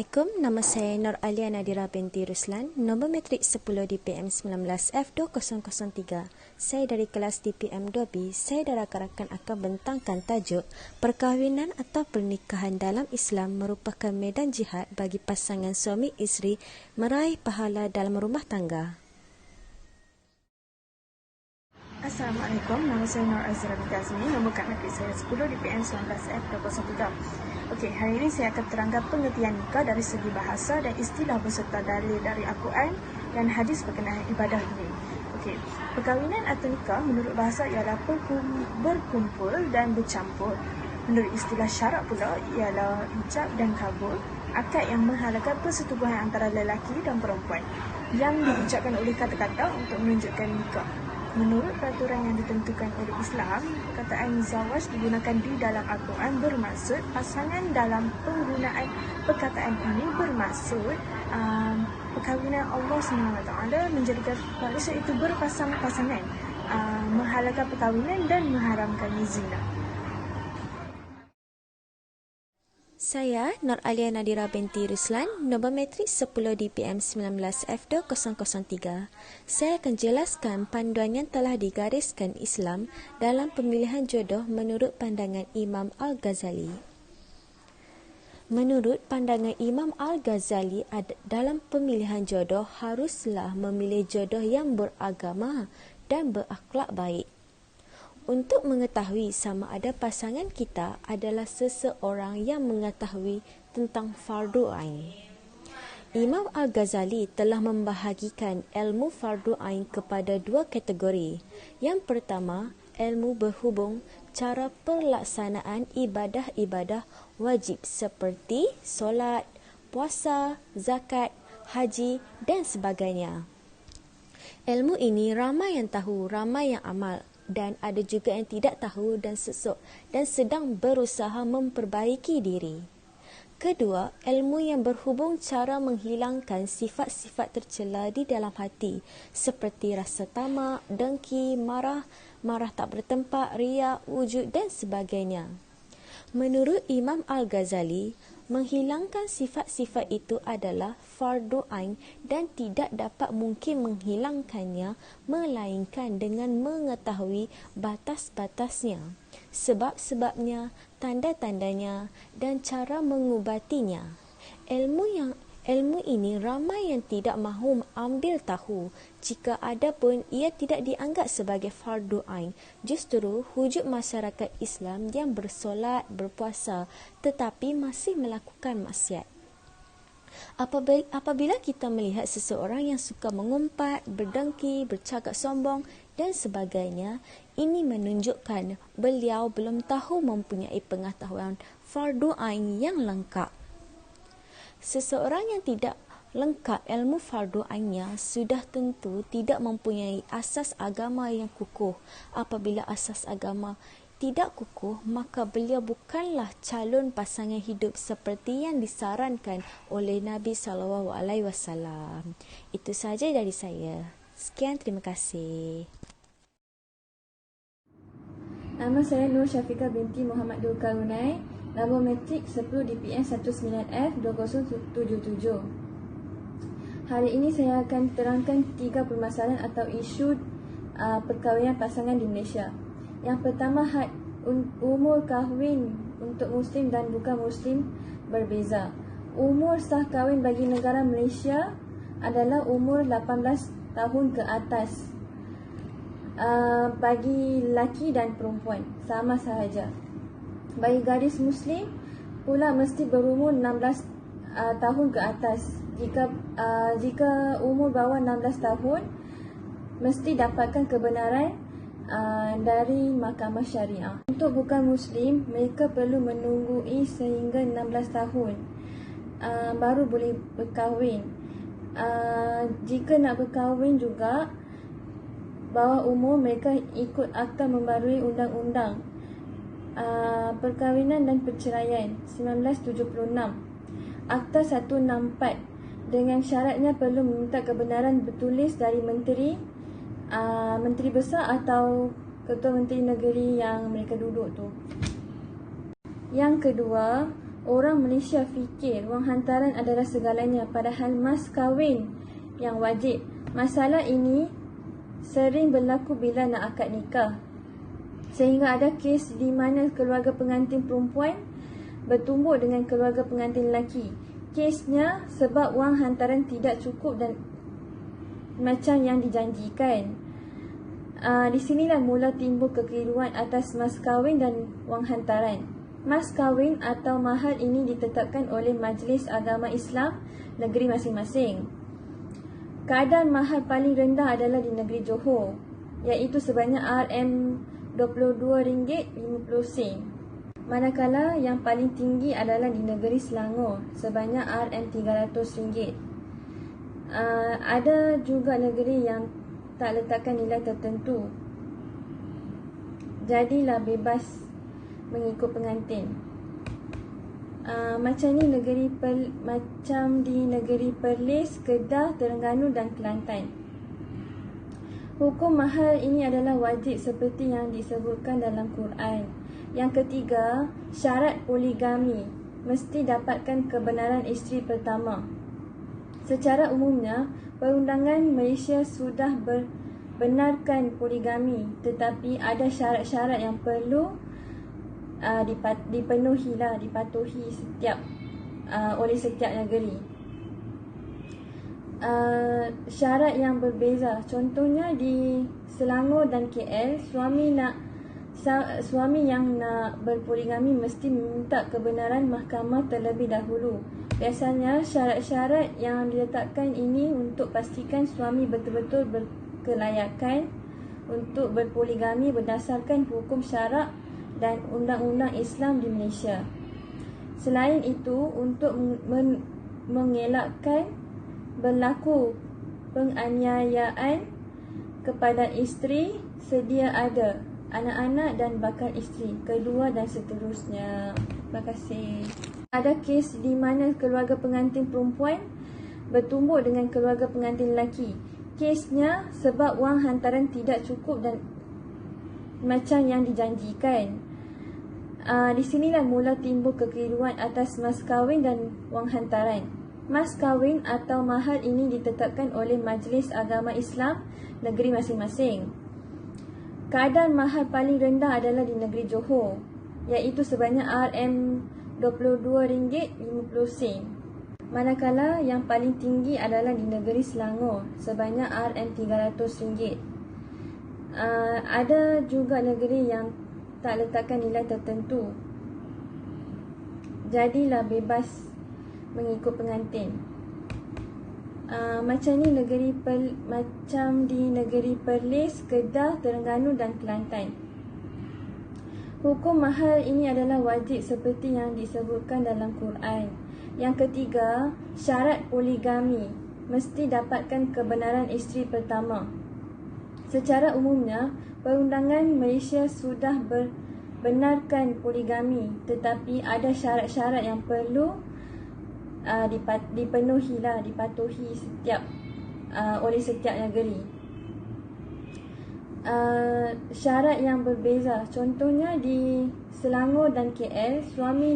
Assalamualaikum, nama saya Nur Alia Nadira binti Ruslan, nombor metrik 10 DPM 19F2003. Saya dari kelas DPM 2B. Saya dan rakan-rakan akan bentangkan tajuk perkahwinan atau pernikahan dalam Islam merupakan medan jihad bagi pasangan suami isteri meraih pahala dalam rumah tangga. Assalamualaikum, nama saya Nur Azra binti Azmi, nombor kad metrik saya 10 DPM 19F2003. Okey, hari ini saya akan terangkan pengertian nikah dari segi bahasa dan istilah beserta dalil dari Al-Quran dan hadis berkenaan ibadah ini. Okey, perkahwinan atau nikah menurut bahasa ialah berkumpul dan bercampur. Menurut istilah syarak pula ialah ijab dan kabul, akad yang menghalalkan persetubuhan antara lelaki dan perempuan yang diucapkan oleh kata-kata untuk menunjukkan nikah. Menurut peraturan yang ditentukan oleh Islam, perkataan zawaj digunakan di dalam Al-Quran bermaksud pasangan. Dalam penggunaan perkataan ini bermaksud perkahwinan Allah SWT menjadikan manusia itu berpasang-pasangan, menghalalkan perkahwinan dan mengharamkan zina. Saya Nur Alia Nadira binti Ruslan, nombor metrik 10 DPM 19F2003. Saya akan jelaskan panduan yang telah digariskan Islam dalam pemilihan jodoh menurut pandangan Imam Al-Ghazali. Menurut pandangan Imam Al-Ghazali, dalam pemilihan jodoh haruslah memilih jodoh yang beragama dan berakhlak baik. Untuk mengetahui sama ada pasangan kita adalah seseorang yang mengetahui tentang fardu ain. Imam Al-Ghazali telah membahagikan ilmu fardu ain kepada dua kategori. Yang pertama, ilmu berhubung cara pelaksanaan ibadah-ibadah wajib seperti solat, puasa, zakat, haji dan sebagainya. Ilmu ini ramai yang tahu, ramai yang amal. Dan ada juga yang tidak tahu dan sedang berusaha memperbaiki diri. Kedua, ilmu yang berhubung cara menghilangkan sifat-sifat tercela di dalam hati seperti rasa tamak, dengki, marah tak bertempat, riak, wujud dan sebagainya. Menurut Imam Al-Ghazali, menghilangkan sifat-sifat itu adalah fardu ain dan tidak dapat mungkin menghilangkannya melainkan dengan mengetahui batas-batasnya, sebab-sebabnya, tanda-tandanya dan cara mengubatinya. Ilmu ini ramai yang tidak mahu ambil tahu. Jika ada pun ia tidak dianggap sebagai fardu ain. Justru wujud masyarakat Islam yang bersolat, berpuasa tetapi masih melakukan maksiat. Apabila kita melihat seseorang yang suka mengumpat, berdengki, bercakap sombong dan sebagainya, ini menunjukkan beliau belum tahu mempunyai pengetahuan fardu ain yang lengkap. Seseorang yang tidak lengkap ilmu fardu ainnya sudah tentu tidak mempunyai asas agama yang kukuh. Apabila asas agama tidak kukuh, maka beliau bukanlah calon pasangan hidup seperti yang disarankan oleh Nabi SAW. Itu sahaja dari saya. Sekian, terima kasih. Nama saya Nur Syafiqah binti Muhammad Dulkarunai, nombor metrik 10 DPM 19F2077. Hari ini saya akan terangkan 3 permasalahan atau isu perkahwinan pasangan di Malaysia. Yang pertama, had umur kahwin untuk Muslim dan bukan Muslim berbeza. Umur sah kahwin bagi negara Malaysia adalah umur 18 tahun ke atas. Bagi lelaki dan perempuan sama sahaja. Bagi gadis Muslim pula mesti berumur 16 tahun ke atas. Jika umur bawah 16 tahun, mesti dapatkan kebenaran dari mahkamah syariah. Untuk bukan Muslim, mereka perlu menunggui sehingga 16 tahun baru boleh berkahwin. Jika nak berkahwin juga, bawah umur mereka ikut Akta Membarui Undang-Undang Perkahwinan dan Perceraian 1976, Akta 164, dengan syaratnya perlu meminta kebenaran bertulis dari menteri besar atau ketua menteri negeri yang mereka duduk tu. Yang kedua, Orang Malaysia fikir wang hantaran adalah segalanya, padahal mas kahwin yang wajib. Masalah ini sering berlaku bila nak akad nikah, sehingga ada kes di mana keluarga pengantin perempuan bertumbuk dengan keluarga pengantin lelaki. Kesnya sebab wang hantaran tidak cukup dan macam yang dijanjikan. Di sinilah mula timbul kekeliruan atas mas kahwin dan wang hantaran. Mas kahwin atau mahal ini ditetapkan oleh Majlis Agama Islam negeri masing-masing. Kadar mahal paling rendah adalah di negeri Johor, iaitu sebanyak RM22.50. Manakala yang paling tinggi adalah di negeri Selangor, sebanyak RM300. Ada juga negeri yang tak letakkan nilai tertentu. Jadilah bebas mengikut pengantin. Macam di negeri Perlis, Kedah, Terengganu dan Kelantan. Hukum mahal ini adalah wajib seperti yang disebutkan dalam Quran. Yang ketiga, syarat poligami, mesti dapatkan kebenaran isteri pertama. Secara umumnya, perundangan Malaysia sudah benarkan poligami, tetapi ada syarat-syarat yang perlu dipatuhi oleh setiap negeri. Syarat yang berbeza, contohnya di Selangor dan KL, suami yang nak berpoligami mesti meminta kebenaran mahkamah terlebih dahulu. Biasanya syarat-syarat yang diletakkan ini untuk pastikan suami betul-betul berkelayakan untuk berpoligami berdasarkan hukum syarak dan undang-undang Islam di Malaysia. Selain itu, untuk mengelakkan berlaku penganiayaan kepada isteri, sedia ada anak-anak dan bakal isteri kedua dan seterusnya. Terima kasih. Ada kes di mana keluarga pengantin perempuan bertumbuk dengan keluarga pengantin lelaki. Kesnya sebab wang hantaran tidak cukup dan macam yang dijanjikan. Di sinilah mula timbul kekeliruan atas mas kahwin dan wang hantaran. Mas kahwin atau mahal ini ditetapkan oleh Majlis Agama Islam negeri masing-masing. Kadar mahal paling rendah adalah di negeri Johor, iaitu sebanyak RM22.50. Manakala yang paling tinggi adalah di negeri Selangor, sebanyak RM300. Ada juga negeri yang tak letakkan nilai tertentu. Jadilah bebas mengikut pengantin. Macam di negeri Perlis, Kedah, Terengganu dan Kelantan. Hukum mahal ini adalah wajib seperti yang disebutkan dalam Quran. Yang ketiga, syarat poligami, mesti dapatkan kebenaran isteri pertama. Secara umumnya, perundangan Malaysia sudah benarkan poligami, tetapi ada syarat-syarat yang perlu dipatuhi oleh setiap negeri. Syarat yang berbeza, contohnya di Selangor dan KL, suami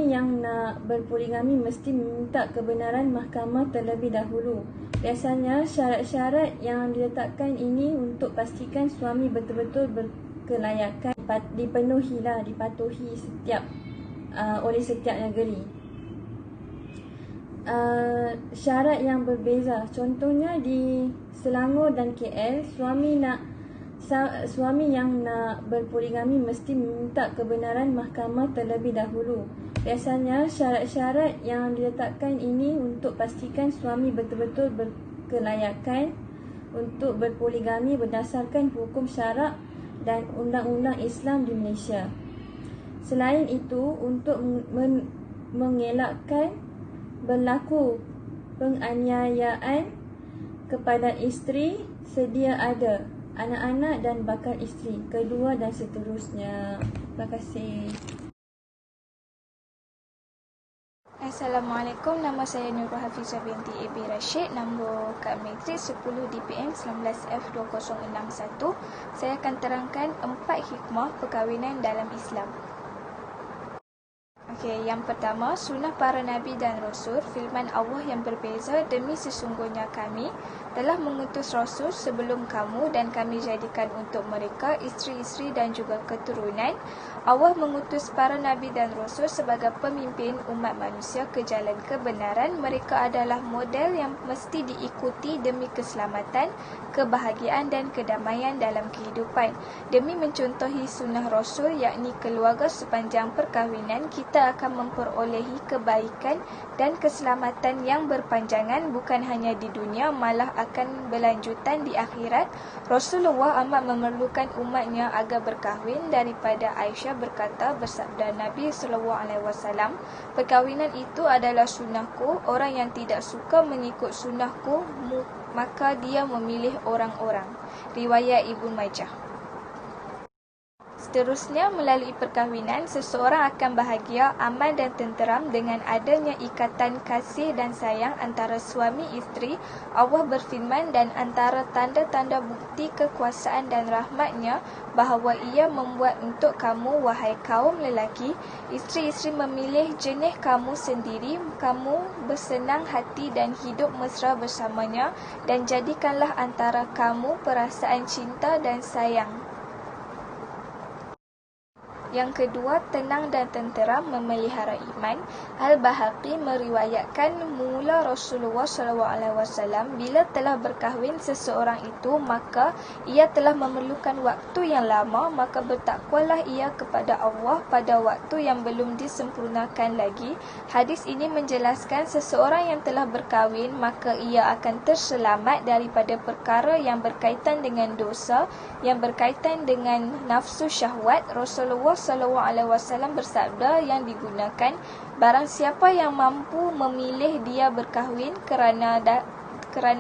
yang nak berpoligami mesti meminta kebenaran mahkamah terlebih dahulu. Biasanya syarat-syarat yang diletakkan ini untuk pastikan suami betul-betul berkelayakan dipatuhi oleh setiap negeri. Syarat yang berbeza, contohnya di Selangor dan KL, suami yang nak berpoligami mesti meminta kebenaran mahkamah terlebih dahulu. Biasanya syarat-syarat yang diletakkan ini untuk pastikan suami betul-betul berkelayakan untuk berpoligami berdasarkan hukum syarak dan undang-undang Islam di Malaysia. Selain itu, untuk mengelakkan berlaku penganiayaan kepada isteri, sedia ada anak-anak dan bakal isteri kedua dan seterusnya. Terima kasih. Assalamualaikum, nama saya Nurul Hafizah binti AB Rashid, nombor kad matris 10 DPM 19F2061. Saya akan terangkan 4 hikmah perkahwinan dalam Islam. Okey, yang pertama, sunnah para Nabi dan Rasul, firman Allah yang berbeza, demi sesungguhnya kami telah mengutus Rasul sebelum kamu dan kami jadikan untuk mereka isteri-isteri dan juga keturunan. Allah mengutus para Nabi dan Rasul sebagai pemimpin umat manusia ke jalan kebenaran. Mereka adalah model yang mesti diikuti demi keselamatan, kebahagiaan dan kedamaian dalam kehidupan. Demi mencontohi sunnah Rasul, yakni keluarga sepanjang perkahwinan, kita akan memperolehi kebaikan dan keselamatan yang berpanjangan bukan hanya di dunia, malah akan berlanjutan di akhirat. Rasulullah amat memerlukan umatnya agar berkahwin. Daripada Aisyah berkata, bersabda Nabi SAW, perkahwinan itu adalah sunnahku. Orang yang tidak suka mengikut sunnahku, maka dia memilih orang-orang. Riwayat Ibnu Majah. Seterusnya, melalui perkahwinan, seseorang akan bahagia, aman dan tenteram dengan adanya ikatan kasih dan sayang antara suami isteri. Allah berfirman, dan antara tanda-tanda bukti kekuasaan dan rahmatnya bahawa ia membuat untuk kamu, wahai kaum lelaki, isteri-isteri memilih jenis kamu sendiri, kamu bersenang hati dan hidup mesra bersamanya, dan jadikanlah antara kamu perasaan cinta dan sayang. Yang kedua, tenang dan tenteram memelihara iman. Al-Bahaqi meriwayatkan mula Rasulullah SAW, bila telah berkahwin seseorang itu, maka ia telah memerlukan waktu yang lama, maka bertakwalah ia kepada Allah pada waktu yang belum disempurnakan lagi. Hadis ini menjelaskan seseorang yang telah berkahwin, maka ia akan terselamat daripada perkara yang berkaitan dengan dosa, yang berkaitan dengan nafsu syahwat. Rasulullah SAW bersabda yang digunakan, barang siapa yang mampu memilih dia berkahwin kerana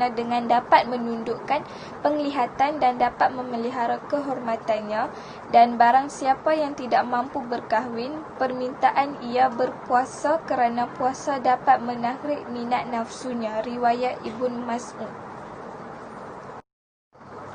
dengan dapat menundukkan penglihatan dan dapat memelihara kehormatannya, dan barang siapa yang tidak mampu berkahwin, permintaan ia berpuasa kerana puasa dapat menarik minat nafsunya. Riwayat Ibnu Mas'ud.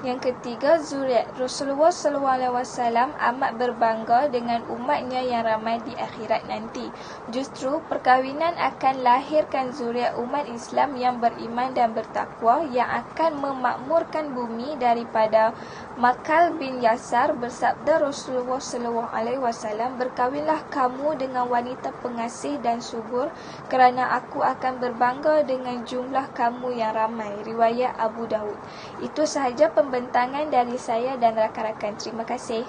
Yang ketiga, zuriat. Rasulullah SAW amat berbangga dengan umatnya yang ramai di akhirat nanti. Justru, perkahwinan akan lahirkan zuriat umat Islam yang beriman dan bertakwa, yang akan memakmurkan bumi. Daripada Makal bin Yasar bersabda Rasulullah SAW, berkahwinlah kamu dengan wanita pengasih dan subur, kerana aku akan berbangga dengan jumlah kamu yang ramai. Riwayat Abu Daud. Itu sahaja pembentangan dari saya dan rakan-rakan. Terima kasih.